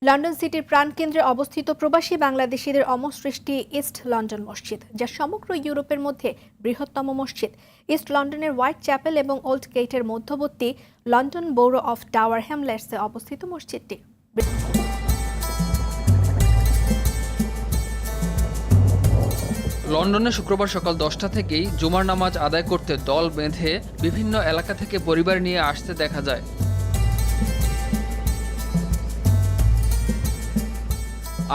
London সিটির প্রাণকেন্দ্রে অবস্থিত প্রবাসী বাংলাদেশিদের অমরসৃষ্টি ইস্ট লন্ডন মসজিদ, যা সমগ্র ইউরোপের মধ্যে বৃহত্তম মসজিদ। ইস্ট লন্ডনের হোয়াইট চ্যাপেল এবং ওল্ড গেটের মধ্যবর্তী লন্ডন বৌরো অফ টাওয়ার হ্যামলেটসে অবস্থিত মসজিদটি। লন্ডনে শুক্রবার সকাল 10টা থেকেই জুমার নামাজ আদায় করতে দল বেঁধে বিভিন্ন এলাকা থেকে পরিবার নিয়ে আসতে দেখা যায়।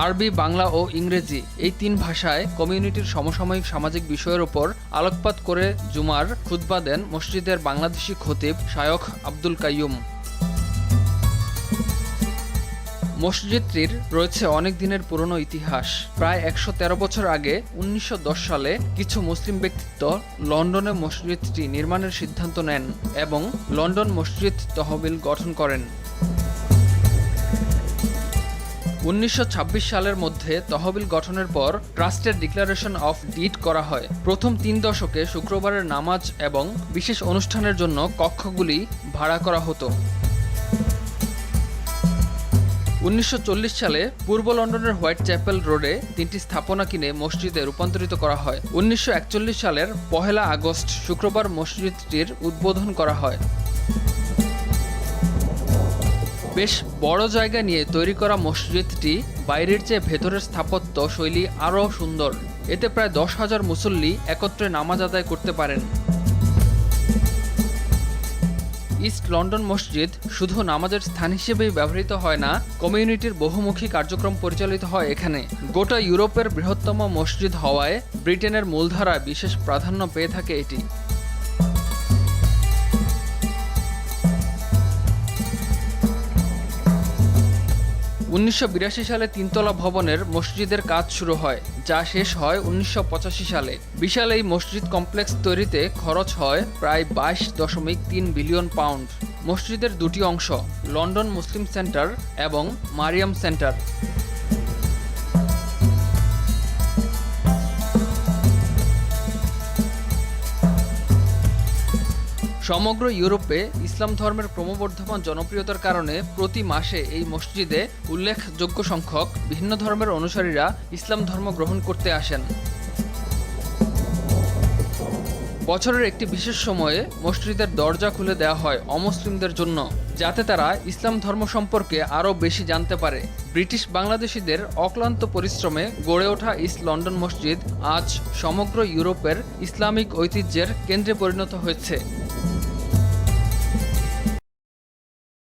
আরবি, বাংলা ও ইংরেজি এই 3 ভাষায় কমিউনিটির সমসাময়িক সামাজিক বিষয়ের ওপর আলোকপাত করে জুমার খুতবা দেন মসজিদের বাংলাদেশি খতিব শায়খ আব্দুল কাইয়ুম। মসজিদটির রয়েছে অনেক দিনের পুরনো ইতিহাস। প্রায় 113 বছর আগে 1910 সালে কিছু মুসলিম ব্যক্তিত্ব লন্ডনে মসজিদটি নির্মাণের সিদ্ধান্ত নেন এবং লন্ডন মসজিদ তহবিল গঠন করেন। 1926 সালের মধ্যে তহবিল গঠনের পর ট্রাস্টের ডিক্লারেশন অফ ডিড করা হয়। প্রথম 3 দশকে শুক্রবারের নামাজ এবং বিশেষ অনুষ্ঠানের জন্য কক্ষগুলি ভাড়া করা হতো। 1940 সালে পূর্ব লন্ডনের হোয়াইট চ্যাপেল রোডে 3টি স্থাপনা কিনে মসজিদে রূপান্তরিত করা হয়। 1941 সালের 1 আগস্ট শুক্রবার মসজিদটির উদ্বোধন করা হয়। বেশ বড় জায়গা নিয়ে তৈরি করা মসজিদটি বাইরের চেয়ে ভেতরের স্থাপত্য শৈলী আরও সুন্দর। এতে প্রায় 10,000 মুসল্লি একত্রে নামাজ আদায় করতে পারেন। ইস্ট লন্ডন মসজিদ শুধু নামাজের স্থান হিসেবেই ব্যবহৃত হয় না, কমিউনিটির বহুমুখী কার্যক্রম পরিচালিত হয় এখানে। গোটা ইউরোপের বৃহত্তম মসজিদ হওয়ায় ব্রিটেনের মূলধারায় বিশেষ প্রাধান্য পেয়ে থাকে এটি। 1982 সালে 3তলা ভবনের মসজিদের কাজ শুরু হয়, যা শেষ হয় 1985 সালে। বিশাল এই মসজিদ কমপ্লেক্স তৈরিতে খরচ হয় প্রায় 22.3 বিলিয়ন পাউন্ড। মসজিদের 2টি অংশ, লন্ডন মুসলিম সেন্টার এবং মারিয়াম সেন্টার। সমগ্র ইউরোপে ইসলাম ধর্মের ক্রমবর্ধমান জনপ্রিয়তার কারণে প্রতি মাসে এই মসজিদে উল্লেখযোগ্য সংখ্যক ভিন্ন ধর্মের অনুসারীরা ইসলাম ধর্ম গ্রহণ করতে আসেন। বছরের একটি বিশেষ সময়ে মসজিদের দরজা খুলে দেওয়া হয় অমুসলিমদের জন্য, যাতে তারা ইসলাম ধর্ম সম্পর্কে আরও বেশি জানতে পারে। ব্রিটিশ বাংলাদেশিদের অক্লান্ত পরিশ্রমে গড়ে ওঠা ইস্ট লন্ডন মসজিদ আজ সমগ্র ইউরোপের ইসলামিক ঐতিহ্যের কেন্দ্রে পরিণত হয়েছে।